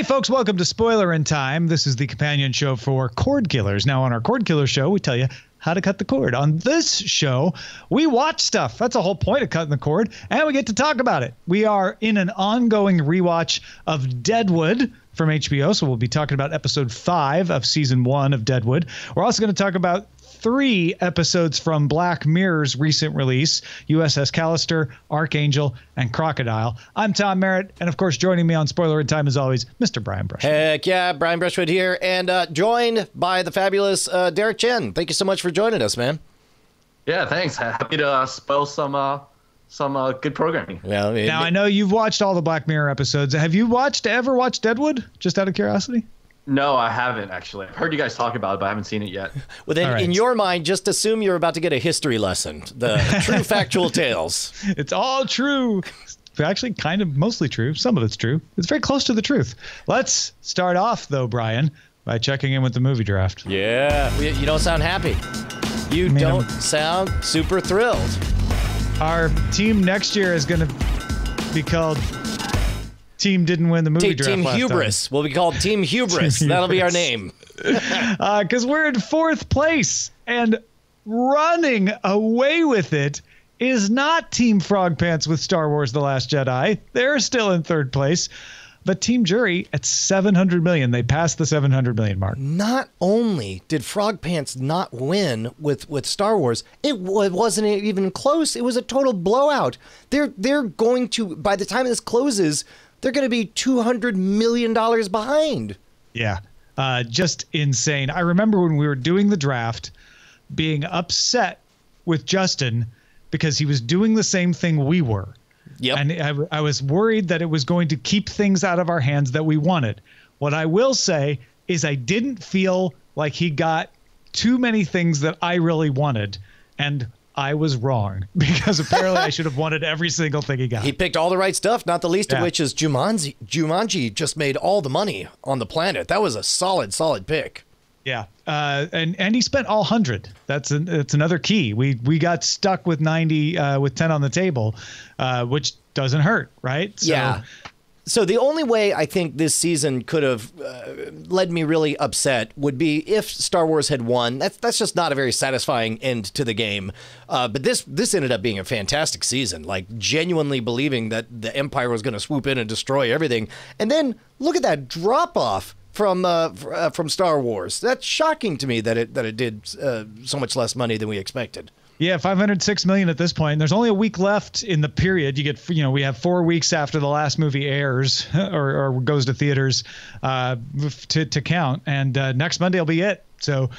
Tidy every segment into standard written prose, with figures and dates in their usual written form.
Hey, folks, welcome to Spoilerin Time. This is the companion show for Cordkillers. Now, on our Cordkiller show, we tell you how to cut the cord. On this show, we watch stuff. That's the whole point of cutting the cord, and we get to talk about it. We are in an ongoing rewatch of Deadwood from HBO, so we'll be talking about episode 5 of season 1 of Deadwood. We're also going to talk about 3 episodes from Black Mirror's recent release, USS Callister, Arkangel, and Crocodile. I'm Tom Merritt, and of course, joining me on Spoilerin Time as always, Mr. Brian Brushwood. Heck yeah, Brian Brushwood here, and joined by the fabulous Derrick Chen. Thank you so much for joining us, man. Yeah, thanks. Happy to spoil some good programming. Well, now, I know you've watched all the Black Mirror episodes. Have you ever watched Deadwood, just out of curiosity? No, I haven't, actually. I've heard you guys talk about it, but I haven't seen it yet. Well, then, in your mind, just assume you're about to get a history lesson. The true factual tales. It's all true. Actually, kind of mostly true. Some of it's true. It's very close to the truth. Let's start off, though, Brian, by checking in with the movie draft. Yeah. You don't sound happy. You don't sound super thrilled. Our team next year is going to be called Team Didn't Win the Movie Draft Team last Hubris. time. We'll be called Team Hubris. That'll be our name. Because we're in 4th place, and running away with it is not Team Frog Pants with Star Wars The Last Jedi. They're still in 3rd place. But Team Jury at $700 million. They passed the $700 million mark. Not only did Frog Pants not win with Star Wars, it wasn't even close. It was a total blowout. They're going to, by the time this closes, they're going to be $200 million behind. Yeah, just insane. I remember when we were doing the draft being upset with Justin because he was doing the same thing we were. Yep. And I was worried that it was going to keep things out of our hands that we wanted. What I will say is I didn't feel like he got too many things that I really wanted. And I was wrong, because apparently I should have wanted every single thing he got. He picked all the right stuff, not the least of which is Jumanji. Jumanji just made all the money on the planet. That was a solid pick. Yeah, and he spent all 100. That's another key. We got stuck with 90 with 10 on the table, which doesn't hurt, right? So, yeah. So the only way I think this season could have led me really upset would be if Star Wars had won. That's just not a very satisfying end to the game. But this ended up being a fantastic season, like genuinely believing that the Empire was going to swoop in and destroy everything. And then look at that drop off from Star Wars. That's shocking to me that it did so much less money than we expected. Yeah, $506 million at this point. There's only a week left in the period. We have 4 weeks after the last movie airs or goes to theaters to count, and next Monday will be it. So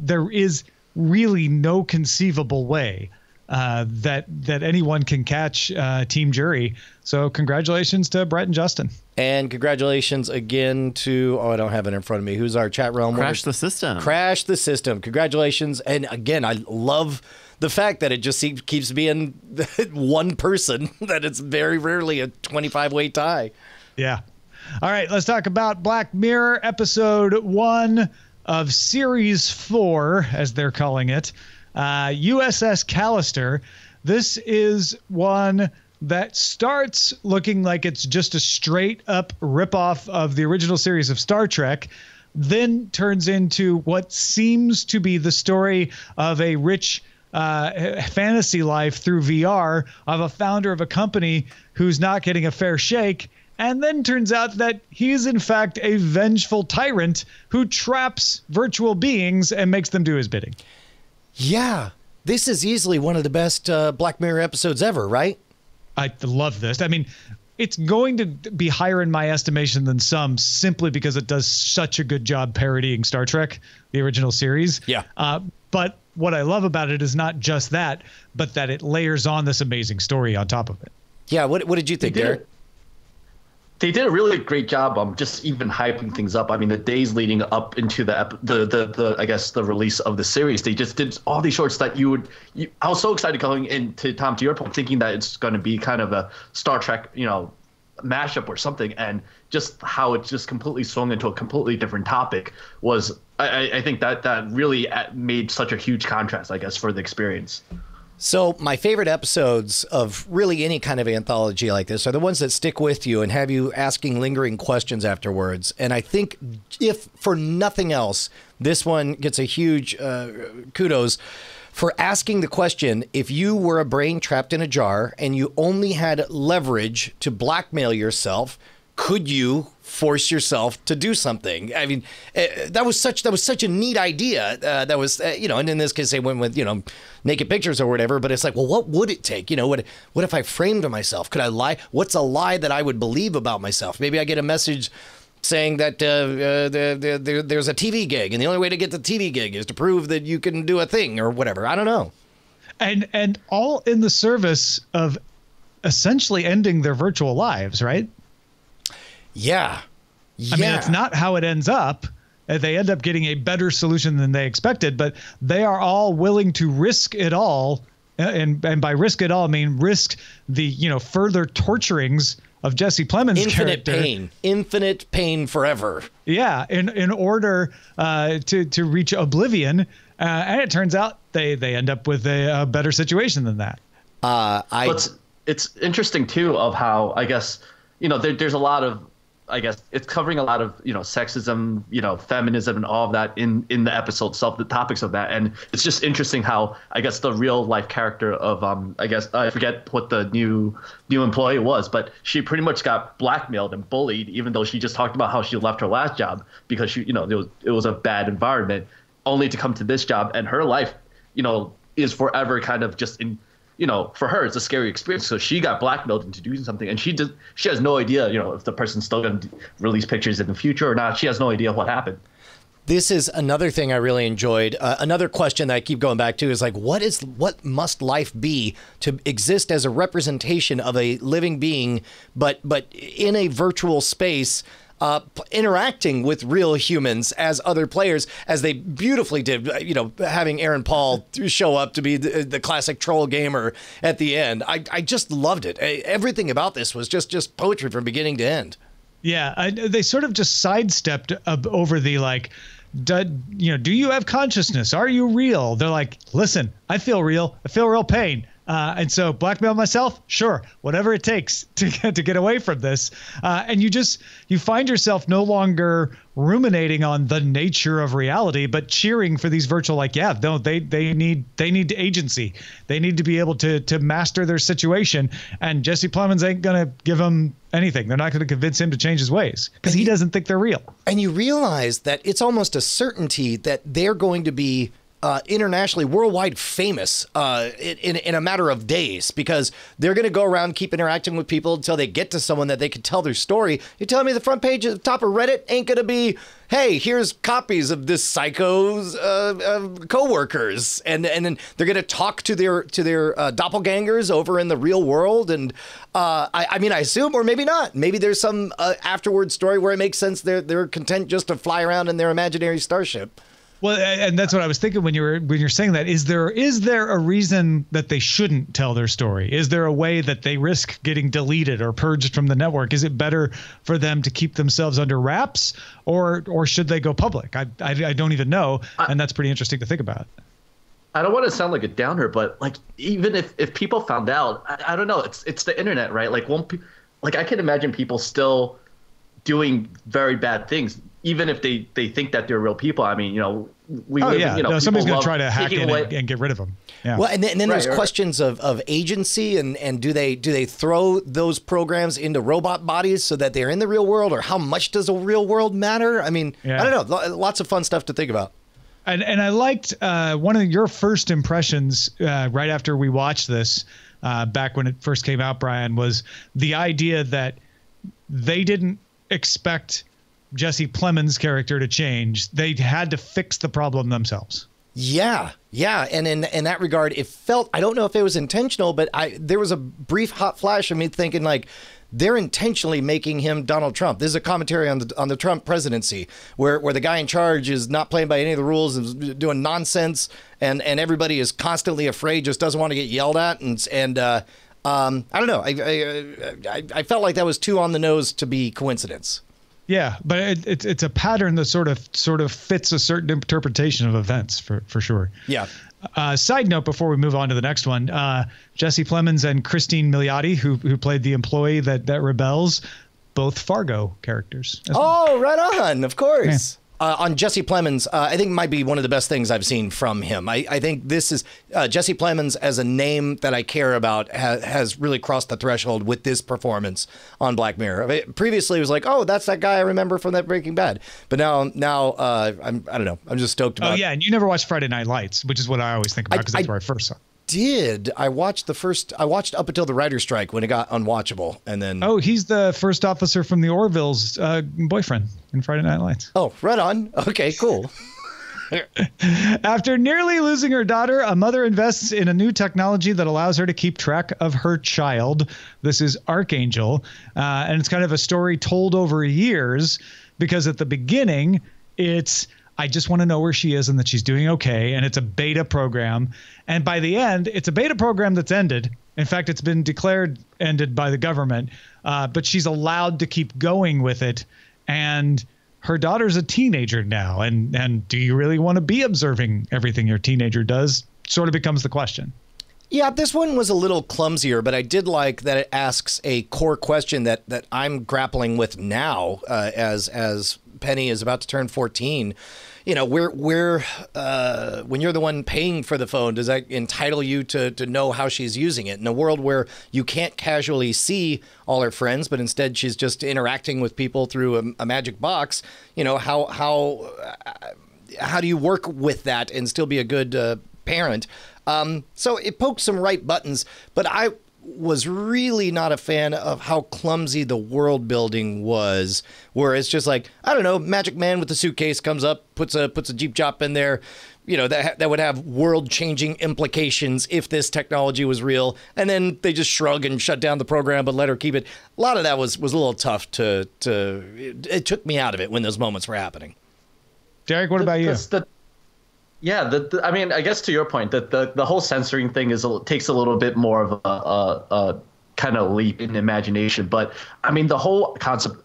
there is really no conceivable way that anyone can catch Team Jury. So congratulations to Brett and Justin. And congratulations again to, I don't have it in front of me. Who's our chat realm? Crash the System. Crash the System. Congratulations. And again, I love the fact that it just keeps being one person, that it's very rarely a 25-way tie. Yeah. All right, let's talk about Black Mirror episode 1 of series 4, as they're calling it. USS Callister. This is one that starts looking like it's just a straight up ripoff of the original series of Star Trek, then turns into what seems to be the story of a rich fantasy life through VR of a founder of a company who's not getting a fair shake. And then turns out that he is, in fact, a vengeful tyrant who traps virtual beings and makes them do his bidding. Yeah, this is easily one of the best Black Mirror episodes ever, right? I love this. I mean, it's going to be higher in my estimation than some, simply because it does such a good job parodying Star Trek, the original series. Yeah. But what I love about it is not just that, but that it layers on this amazing story on top of it. Yeah. What did you think, Derek? They did a really great job just even hyping things up. I mean, the days leading up into the I guess the release of the series, they just did all these shorts that I was so excited going into, Tom, to your point, thinking that it's going to be kind of a Star Trek, mashup or something, and just how it just completely swung into a completely different topic was, I think that really made such a huge contrast, I guess, for the experience. So my favorite episodes of really any kind of anthology like this are the ones that stick with you and have you asking lingering questions afterwards. And I think if for nothing else, this one gets a huge kudos for asking the question, if you were a brain trapped in a jar and you only had leverage to blackmail yourself, could you force yourself to do something? I mean, that was such a neat idea. That was, and in this case, they went with, naked pictures or whatever. But it's like, well, what would it take? What if I framed myself? Could I lie? What's a lie that I would believe about myself? Maybe I get a message saying that there's a TV gig, and the only way to get the TV gig is to prove that you can do a thing or whatever. I don't know. And all in the service of essentially ending their virtual lives, right? Yeah. I mean, it's not how it ends up. They end up getting a better solution than they expected, but they are all willing to risk it all. And by risk it all, I mean risk the, further torturings of Jesse Plemons' character. Infinite pain forever. Yeah, in order to reach oblivion. And it turns out they end up with a better situation than that. But it's interesting, too, of how, I guess, there's a lot of, I guess it's covering a lot of, sexism, feminism and all of that in the episode itself, the topics of that. And it's just interesting how, I guess, the real life character of, I guess, I forget what the new employee was, but she pretty much got blackmailed and bullied, even though she just talked about how she left her last job because she, it was a bad environment, only to come to this job. And her life, is forever kind of just in, for her, it's a scary experience. So she got blackmailed into doing something, and she has no idea, if the person's still going to release pictures in the future or not. She has no idea what happened. This is another thing I really enjoyed. Another question that I keep going back to is like, what must life be to exist as a representation of a living being, but in a virtual space? Interacting with real humans as other players, as they beautifully did, having Aaron Paul show up to be the classic troll gamer at the end. I just loved it. Everything about this was just poetry from beginning to end. Yeah, they sort of just sidestepped over the do you have consciousness? Are you real? They're like, listen, I feel real. I feel real pain. And so blackmail myself, sure, whatever it takes to get away from this. And you find yourself no longer ruminating on the nature of reality, but cheering for these virtual, they need agency. They need to be able to master their situation. And Jesse Plemons ain't going to give them anything. They're not going to convince him to change his ways because he doesn't think they're real. And you realize that it's almost a certainty that they're going to be internationally, worldwide famous in a matter of days, because they're going to go around, keep interacting with people until they get to someone that they can tell their story. You're telling me the front page at the top of Reddit ain't going to be, hey, here's copies of this psycho's co-workers, and then they're going to talk to their doppelgangers over in the real world. And I assume, or maybe not, maybe there's some afterward story where it makes sense they're content just to fly around in their imaginary starship. Well, and that's what I was thinking when you're saying that. Is there a reason that they shouldn't tell their story? Is there a way that they risk getting deleted or purged from the network? Is it better for them to keep themselves under wraps, or should they go public? I don't even know, and that's pretty interesting to think about. I don't want to sound like a downer, but even if people found out, I don't know. It's the internet, right? I can imagine people still doing very bad things, even if they think that they're real people. I mean, somebody's going to try to hack in and get rid of them. Yeah. Well, and then there's questions of agency and do they throw those programs into robot bodies so that they're in the real world, or how much does the real world matter? I mean, I don't know. Lots of fun stuff to think about. And I liked one of your first impressions right after we watched this, back when it first came out, Brian, was the idea that they didn't expect Jesse Plemons' character to change. They had to fix the problem themselves. Yeah. And in that regard, it felt, I don't know if it was intentional, but there was a brief hot flash of me thinking they're intentionally making him Donald Trump. This is a commentary on the Trump presidency, where the guy in charge is not playing by any of the rules and doing nonsense, and everybody is constantly afraid, just doesn't want to get yelled at, and I don't know. I felt like that was too on the nose to be coincidence. Yeah, but it's a pattern that sort of fits a certain interpretation of events for sure. Yeah. Side note before we move on to the next one, Jesse Plemons and Christine Milioti, who played the employee that rebels, both Fargo characters. Oh, right on. Of course. Yeah. On Jesse Plemons, I think might be one of the best things I've seen from him. I think this is Jesse Plemons as a name that I care about has really crossed the threshold with this performance on Black Mirror. Previously, it was like, oh, that's that guy I remember from that Breaking Bad. But now I don't know. I'm just stoked about. Oh yeah, and you never watched Friday Night Lights, which is what I always think about because that's where I first saw. I watched up until the writer's strike when it got unwatchable, and then he's the first officer from the Orville's boyfriend in Friday Night Lights. Oh, right on. Okay, cool. After nearly losing her daughter, a mother invests in a new technology that allows her to keep track of her child. This is Arkangel, and it's kind of a story told over years because at the beginning it's I just want to know where she is and that she's doing okay. And it's a beta program. And by the end, it's a beta program that's ended. In fact, it's been declared ended by the government, but she's allowed to keep going with it. And her daughter's a teenager now. And do you really want to be observing everything your teenager does? Sort of becomes the question. Yeah, this one was a little clumsier, but I did like that it asks a core question that I'm grappling with now as Penny is about to turn 14. You know, when you're the one paying for the phone, does that entitle you to know how she's using it? In a world where you can't casually see all her friends, but instead she's just interacting with people through a magic box, you know, how do you work with that and still be a good parent? So it poked some right buttons, but I was really not a fan of how clumsy the world building was, where it's just like, I don't know, Magic Man with the suitcase comes up, puts a Jeep Chop in there, you know, that would have world-changing implications if this technology was real, and then they just shrug and shut down the program but let her keep it. A lot of that was a little tough it took me out of it when those moments were happening. Derek, what about you? Yeah, I mean, I guess to your point, that the whole censoring thing takes a little bit more of a kind of leap in imagination. But I mean, the whole concept.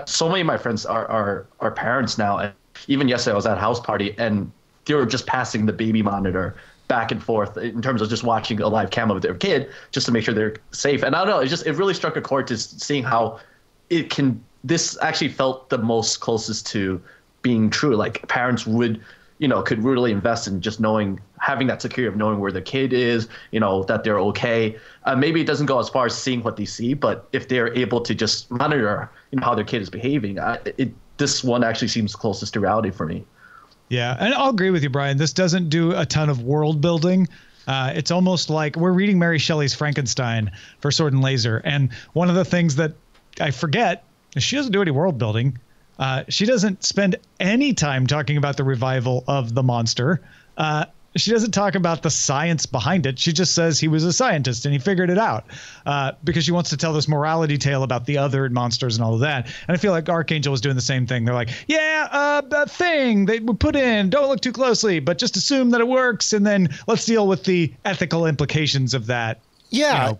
So many of my friends are parents now, and even yesterday I was at a house party, and they were just passing the baby monitor back and forth in terms of just watching a live cam of their kid just to make sure they're safe. And I don't know, it really struck a chord to seeing how this actually felt the most closest to being true. Like parents could really invest in just having that security of knowing where the kid is, that they're okay. Maybe it doesn't go as far as seeing what they see, but if they're able to just monitor, how their kid is behaving, this one actually seems closest to reality for me. Yeah, and I'll agree with you, Brian. This doesn't do a ton of world building. It's almost like we're reading Mary Shelley's Frankenstein for Sword and Laser, and one of the things that I forget is she doesn't do any world building. She doesn't spend any time talking about the revival of the monster. She doesn't talk about the science behind it. She just says he was a scientist and he figured it out because she wants to tell this morality tale about the other monsters and all of that. And I feel like Arkangel was doing the same thing. They're like, that thing they put in, don't look too closely, but just assume that it works. And then let's deal with the ethical implications of that. Yeah.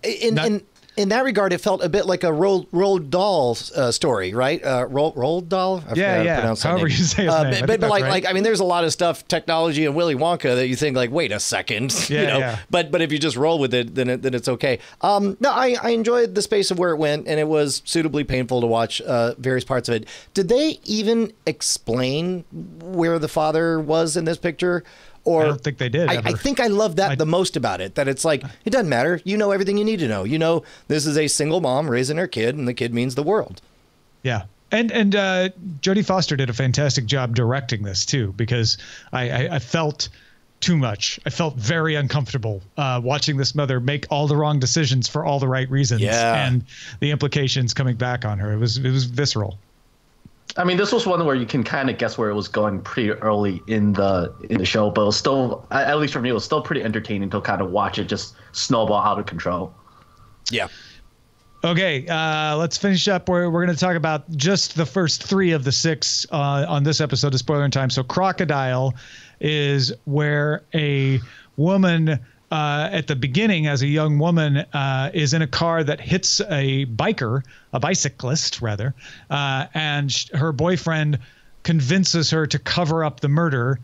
In that regard, it felt a bit like a Roald Dahl story, right? Roald Dahl? Yeah. However you say his name. But like, I mean, there's a lot of stuff, technology and Willy Wonka that you think like, wait a second, Yeah. But if you just roll with it, then it's okay. No, I enjoyed the space of where it went, and it was suitably painful to watch various parts of it. Did they even explain where the father was in this picture? Or I don't think they did. I think I love that the most about it, that it's like, it doesn't matter. You know everything you need to know. This is a single mom raising her kid, and the kid means the world. Yeah. And Jodie Foster did a fantastic job directing this, too, because I felt too much. I felt very uncomfortable watching this mother make all the wrong decisions for all the right reasons. Yeah. And the implications coming back on her. It was visceral. I mean, this was one where you can kind of guess where it was going pretty early in the show, but it was still, at least for me, it was still pretty entertaining to kind of watch it just snowball out of control. Yeah. Okay, let's finish up. We're going to talk about just the first 3 of the 6 on this episode of Spoilerin Time. So Crocodile is where a woman at the beginning, as a young woman, is in a car that hits a bicyclist rather, and her boyfriend convinces her to cover up the murder.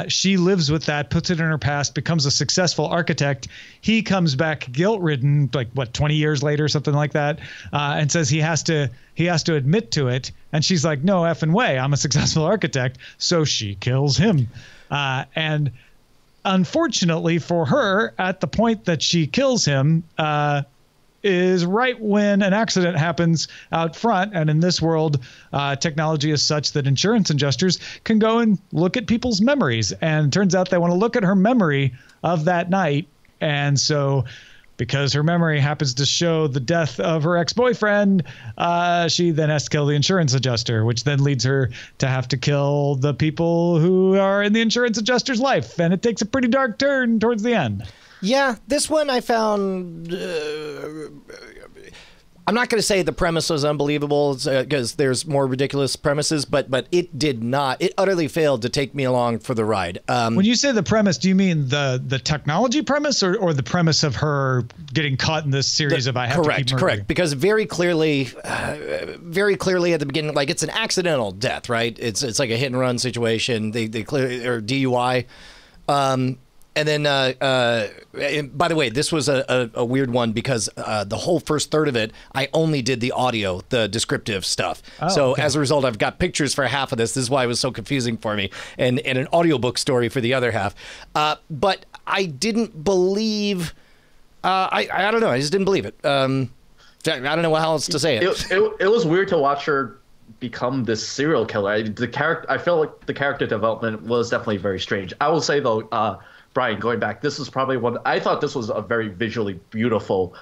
She lives with that, puts it in her past, becomes a successful architect. He comes back guilt-ridden, 20 years later, something like that, and says he has to admit to it. And she's like, no effing way, I'm a successful architect. So she kills him. And unfortunately for her, at the point that she kills him, is right when an accident happens out front. And in this world, technology is such that insurance adjusters can go and look at people's memories. And turns out they want to look at her memory of that night. And so because her memory happens to show the death of her ex-boyfriend, she then has to kill the insurance adjuster, which then leads her to have to kill the people who are in the insurance adjuster's life. And it takes a pretty dark turn towards the end. Yeah, this one I found, I'm not going to say the premise was unbelievable because there's more ridiculous premises, but it utterly failed to take me along for the ride. When you say the premise, do you mean the technology premise or the premise of her getting caught in this series of I have to keep murdering? Correct, because very clearly at the beginning, like it's an accidental death, right? It's like a hit and run situation. They clearly, or DUI. And then, by the way, this was a weird one because the whole first third of it, I only did the audio, the descriptive stuff. So as a result, I've got pictures for half of this. This is why it was so confusing for me, and an audiobook story for the other half. But I didn't believe, I don't know, I just didn't believe it. I don't know how else to say it. It was weird to watch her become this serial killer. I felt like the character development was definitely very strange. I will say, though, Brian, going back, this is probably I thought this was a very visually beautiful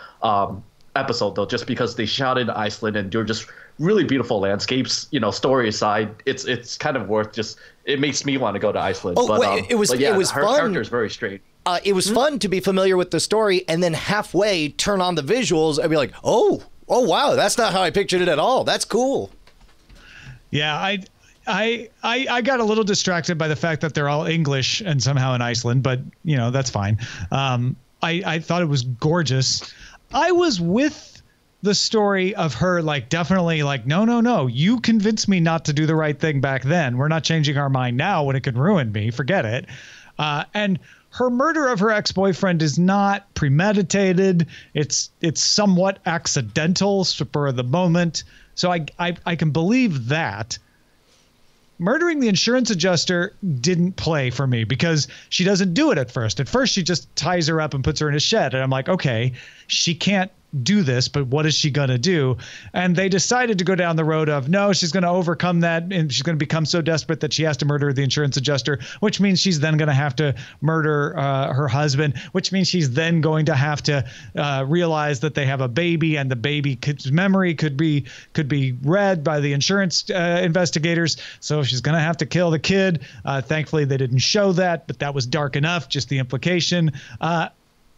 episode, though, just because they shot in Iceland and they're just really beautiful landscapes. Story aside, it's kind of worth it makes me want to go to Iceland. Oh, but, it was fun. Her character is very straight. It was fun to be familiar with the story and then halfway turn on the visuals and be like, oh, wow, that's not how I pictured it at all. That's cool. Yeah, I got a little distracted by the fact that they're all English and somehow in Iceland, but that's fine. I thought it was gorgeous. I was with the story of her, definitely no, you convinced me not to do the right thing back then. We're not changing our mind now when it could ruin me. Forget it. And her murder of her ex-boyfriend is not premeditated. It's somewhat accidental for the moment. So I can believe that. Murdering the insurance adjuster didn't play for me because she doesn't do it at first. At first, she just ties her up and puts her in a shed. And I'm like, okay, she can't do this, but what is she going to do? And they decided to go down the road of, no, she's going to overcome that. And she's going to become so desperate that she has to murder the insurance adjuster, which means she's then going to have to murder her husband, which means she's then going to have to realize that they have a baby and the baby's memory could be read by the insurance investigators. So she's going to have to kill the kid. Thankfully, they didn't show that, but that was dark enough, just the implication.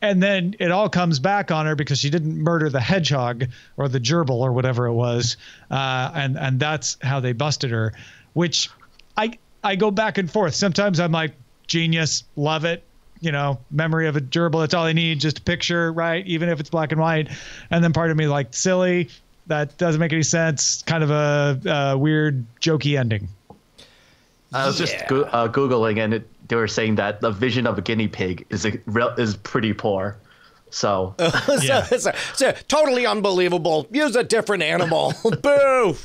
And then it all comes back on her because she didn't murder the hedgehog or the gerbil or whatever it was. And that's how they busted her, which I go back and forth. Sometimes I'm like, genius, love it. Memory of a gerbil. That's all I need. Just a picture, right? Even if it's black and white. And then part of me like, silly. That doesn't make any sense. Kind of a weird, jokey ending. I was just Googling, and they were saying that the vision of a guinea pig is pretty poor. So, so totally unbelievable. Use a different animal. Boo.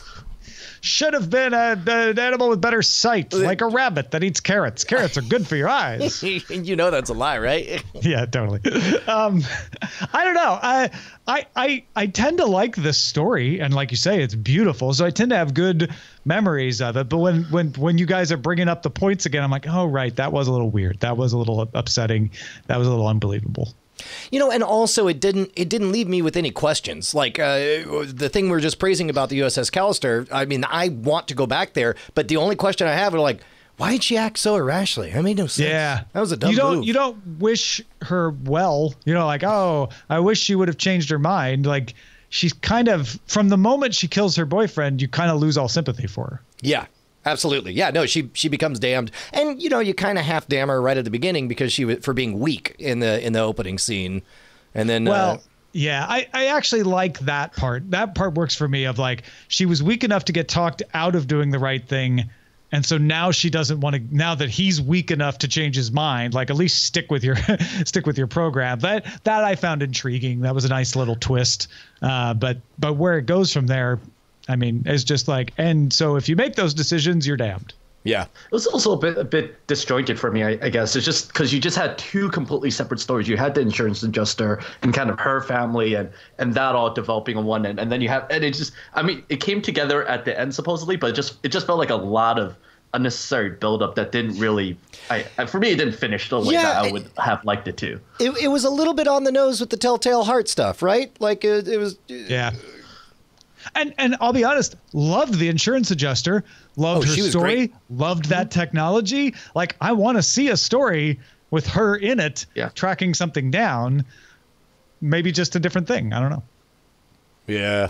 Should have been an animal with better sight, like a rabbit that eats carrots. Carrots are good for your eyes. That's a lie, right? Yeah, totally. I don't know. I tend to like this story, and like you say, it's beautiful. So I tend to have good memories of it. But when you guys are bringing up the points again, I'm like, oh right, that was a little weird. That was a little upsetting. That was a little unbelievable. And also it didn't leave me with any questions. Like the thing we were just praising about the USS Callister. I mean, I want to go back there, but the only question I have are like, why did she act so irrationally? That made no sense. Yeah, that was a dumb move. You don't wish her well. Like, oh, I wish she would have changed her mind. Like, she's kind of, from the moment she kills her boyfriend, you kind of lose all sympathy for her. Yeah. Absolutely. Yeah, no, she becomes damned. And, you kind of half damn her right at the beginning because for being weak in the opening scene. And then... Yeah, I actually like that part. That part works for me of like, she was weak enough to get talked out of doing the right thing. And so now she doesn't want to, now that he's weak enough to change his mind, like at least stick with your program. That I found intriguing. That was a nice little twist. But where it goes from there, I mean, it's just like, and so if you make those decisions, you're damned. Yeah. It was also a bit disjointed for me, I guess. It's just because you just had two completely separate stories. You had the insurance adjuster and kind of her family and that all developing on one end. And then you have, and it just, I mean, it came together at the end supposedly, but it just felt like a lot of unnecessary buildup that didn't really, for me, it didn't finish the way that I would have liked it to. It was a little bit on the nose with the Telltale Heart stuff, right? Like it was. Yeah. And I'll be honest, loved the insurance adjuster, loved her story, great. Loved that technology. Like, I want to see a story with her in it, tracking something down, maybe just a different thing. I don't know. Yeah.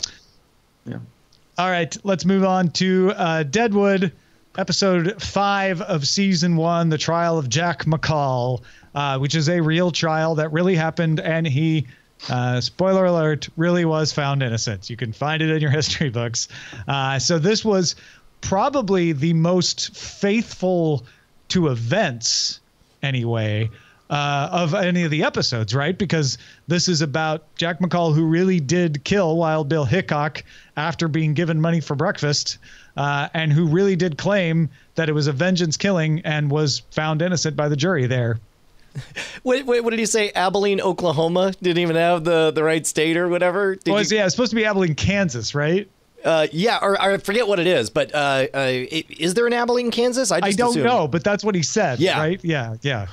All right, let's move on to Deadwood, episode 5 of season 1, The Trial of Jack McCall, which is a real trial that really happened, and he... spoiler alert, really was found innocent. You can find it in your history books. So this was probably the most faithful to events, anyway, of any of the episodes, right? Because this is about Jack McCall, who really did kill Wild Bill Hickok after being given money for breakfast, and who really did claim that it was a vengeance killing and was found innocent by the jury there. What did he say? Abilene, Oklahoma? Didn't even have the right state or whatever? It's supposed to be Abilene, Kansas, right? Or I forget what it is, but is there an Abilene, Kansas? I don't know, but that's what he said, right? Yeah.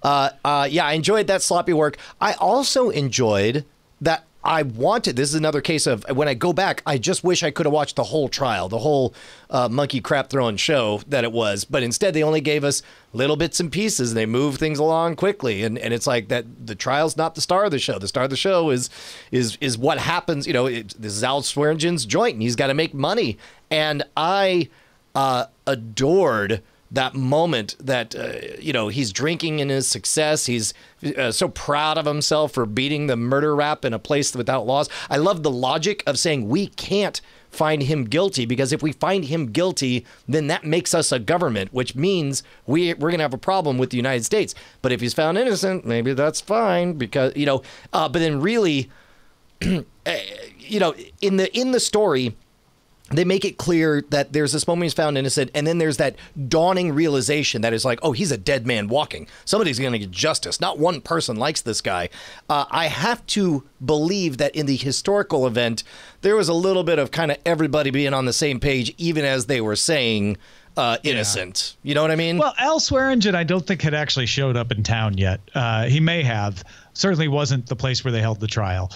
I enjoyed that sloppy work. I also enjoyed that this is another case of when I go back, I just wish I could have watched the whole trial, the whole monkey crap throwing show that it was. But instead, they only gave us little bits and pieces. And they move things along quickly. And it's like that the trial's not the star of the show. The star of the show is what happens. This is Al Swearengen's joint and he's got to make money. And I adored that moment that, he's drinking in his success. He's so proud of himself for beating the murder rap in a place without laws. I love the logic of saying we can't find him guilty because if we find him guilty, then that makes us a government, which means we're going to have a problem with the United States. But if he's found innocent, maybe that's fine because, but then really, in the story, they make it clear that there's this moment he's found innocent, and then there's that dawning realization that is like, oh, he's a dead man walking. Somebody's going to get justice. Not one person likes this guy. I have to believe that in the historical event, there was a little bit of kind of everybody being on the same page, even as they were saying innocent. You know what I mean? Well, Al Swearingen, I don't think had actually showed up in town yet. He may have. Certainly wasn't the place where they held the trial.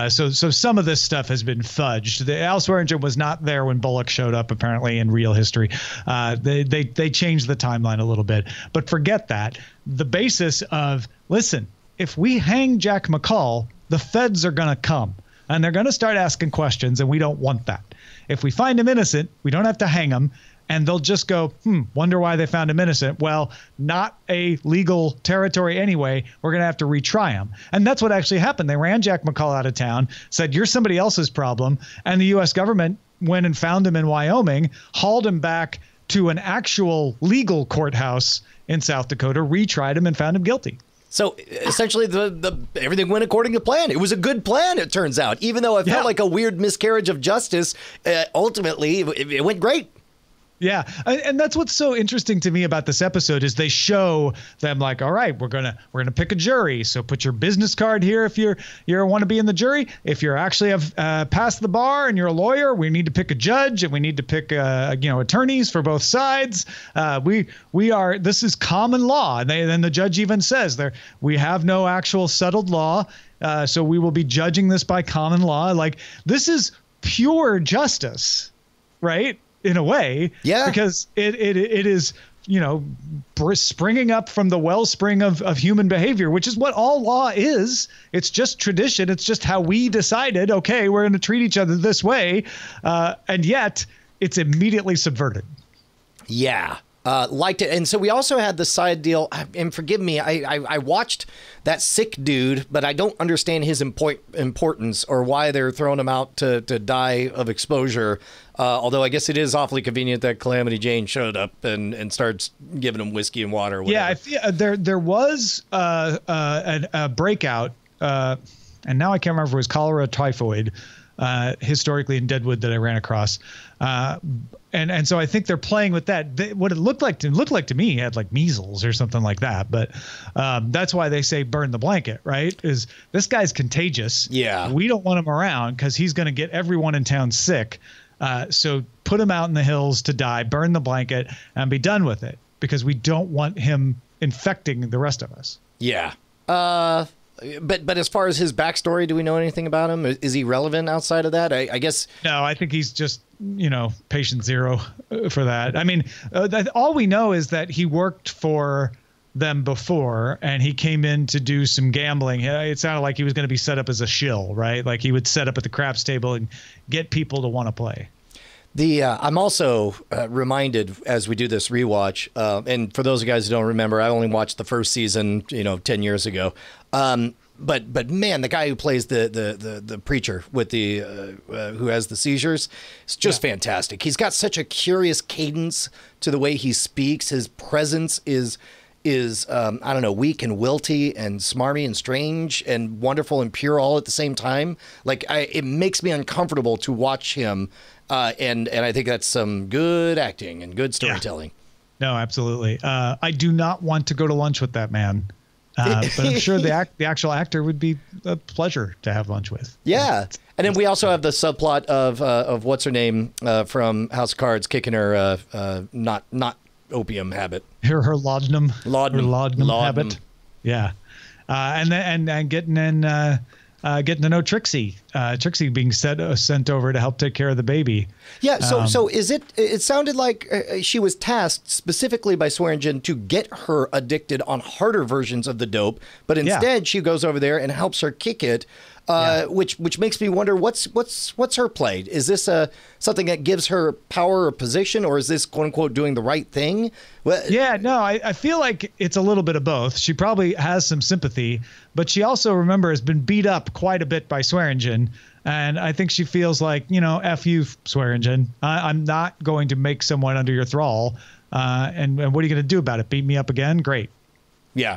So some of this stuff has been fudged. Al Swearingen was not there when Bullock showed up, apparently, in real history. They changed the timeline a little bit. But forget that. The basis of, listen, if we hang Jack McCall, the feds are going to come. And they're going to start asking questions, and we don't want that. If we find him innocent, we don't have to hang him. And they'll just go, wonder why they found him innocent. Well, not a legal territory anyway. We're going to have to retry him. And that's what actually happened. They ran Jack McCall out of town, said, you're somebody else's problem. And the U.S. government went and found him in Wyoming, hauled him back to an actual legal courthouse in South Dakota, retried him, and found him guilty. So essentially, everything went according to plan. It was a good plan, it turns out. Even though it felt like a weird miscarriage of justice, ultimately, it went great. Yeah. And that's what's so interesting to me about this episode is they show them like, all right, we're going to pick a jury. So put your business card here if you want to be in the jury. If you're actually have passed the bar and you're a lawyer, we need to pick a judge and we need to pick attorneys for both sides. This is common law. And then the judge even says we have no actual settled law. So we will be judging this by common law. Like, this is pure justice, right? In a way, because it is, springing up from the wellspring of human behavior, which is what all law is. It's just tradition. It's just how we decided, okay, we're going to treat each other this way. And yet it's immediately subverted. Yeah. Liked it. And so we also had the side deal, and forgive me, I watched that sick dude, but I don't understand his importance or why they're throwing him out to die of exposure. Although I guess it is awfully convenient that Calamity Jane showed up and starts giving him whiskey and water. Or whatever. Yeah, I feel, there was a breakout, and now I can't remember if it was cholera or typhoid, historically in Deadwood that I ran across. And so I think they're playing with that. What it looked like to me, he had like measles or something like that. But that's why they say burn the blanket, right? Is this guy's contagious? Yeah. We don't want him around because he's going to get everyone in town sick. So put him out in the hills to die, burn the blanket, and be done with it because we don't want him infecting the rest of us. Yeah. But as far as his backstory, do we know anything about him? Is he relevant outside of that? I guess. No, I think he's just, patient zero for that. I mean, all we know is that he worked for them before and he came in to do some gambling. It sounded like he was going to be set up as a shill, right? Like he would set up at the craps table and get people to want to play. I'm also reminded as we do this rewatch, and for those of you guys who don't remember, I only watched the first season, 10 years ago. But man, the guy who plays the preacher with the who has the seizures, is just fantastic. He's got such a curious cadence to the way he speaks. His presence is I don't know, weak and wilty and smarmy and strange and wonderful and pure all at the same time. Like it makes me uncomfortable to watch him. And I think that's some good acting and good storytelling. Yeah. No, absolutely. I do not want to go to lunch with that man. But I'm sure the actual actor would be a pleasure to have lunch with. Yeah. And then we also have the subplot of what's her name from House of Cards kicking her not opium habit. Her laudanum habit. Yeah. And getting to know Trixie. Trixie being sent over to help take care of the baby. Yeah. So is it? It sounded like she was tasked specifically by Swearingen to get her addicted on harder versions of the dope, but instead she goes over there and helps her kick it. Which makes me wonder what's her play? Is this something that gives her power or position, or is this quote unquote doing the right thing? Yeah, no, I feel like it's a little bit of both. She probably has some sympathy, but she also, remember, has been beat up quite a bit by Swearingen. And I think she feels like, F you, Swearingen. I'm not going to make someone under your thrall. And what are you going to do about it? Beat me up again? Great. Yeah.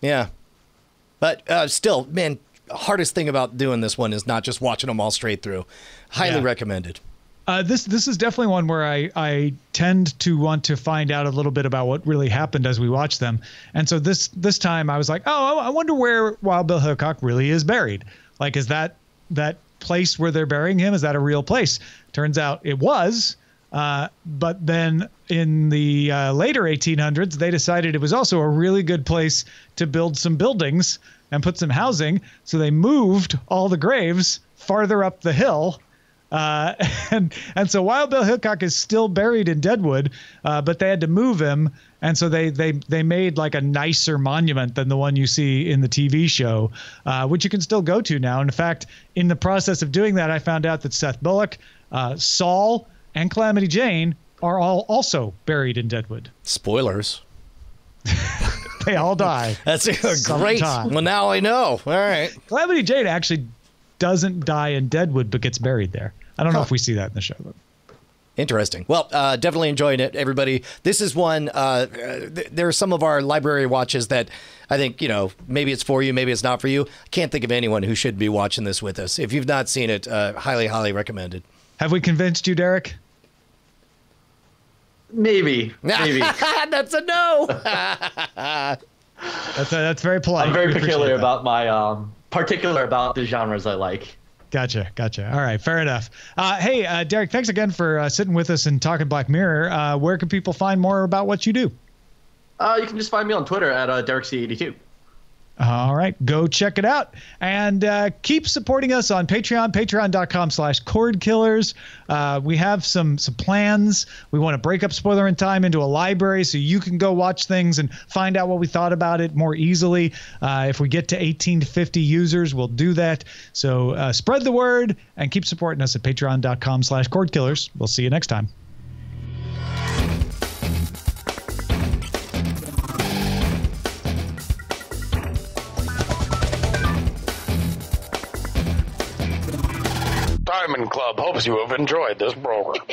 Yeah. But still, man, hardest thing about doing this one is not just watching them all straight through. Highly recommended. This is definitely one where I tend to want to find out a little bit about what really happened as we watch them. And so this time I was like, oh, I wonder where Wild Bill Hickok really is buried. Like, is that place where they're burying him? Is that a real place? Turns out it was. But then in the later 1800s, they decided it was also a really good place to build some buildings and put some housing. So they moved all the graves farther up the hill. And so Wild Bill Hickok is still buried in Deadwood, but they had to move him. And so they made like a nicer monument than the one you see in the TV show, which you can still go to now. In fact, in the process of doing that, I found out that Seth Bullock, Saul, and Calamity Jane are all also buried in Deadwood. Spoilers. They all die. That's great. Well, now I know. All right. Calamity Jane actually doesn't die in Deadwood, but gets buried there. I don't know if we see that in the show. Interesting. Well, definitely enjoying it, everybody. This is one, there are some of our library watches that I think, maybe it's for you, maybe it's not for you. I can't think of anyone who should be watching this with us. If you've not seen it, highly, highly recommended. Have we convinced you, Derek? Maybe. That's a no. That's very polite. I'm very particular about the genres I like. Gotcha. All right, fair enough. Hey, Derek, thanks again for sitting with us and talking Black Mirror. Where can people find more about what you do? You can just find me on Twitter at DerrickC82. All right, go check it out. And keep supporting us on Patreon, patreon.com/Cordkillers. We have some plans. We want to break up Spoilerin time into a library so you can go watch things and find out what we thought about it more easily. If we get to 18 to 50 users, we'll do that. So spread the word and keep supporting us at patreon.com/Cordkillers. We'll see you next time. Diamond Club hopes you have enjoyed this program.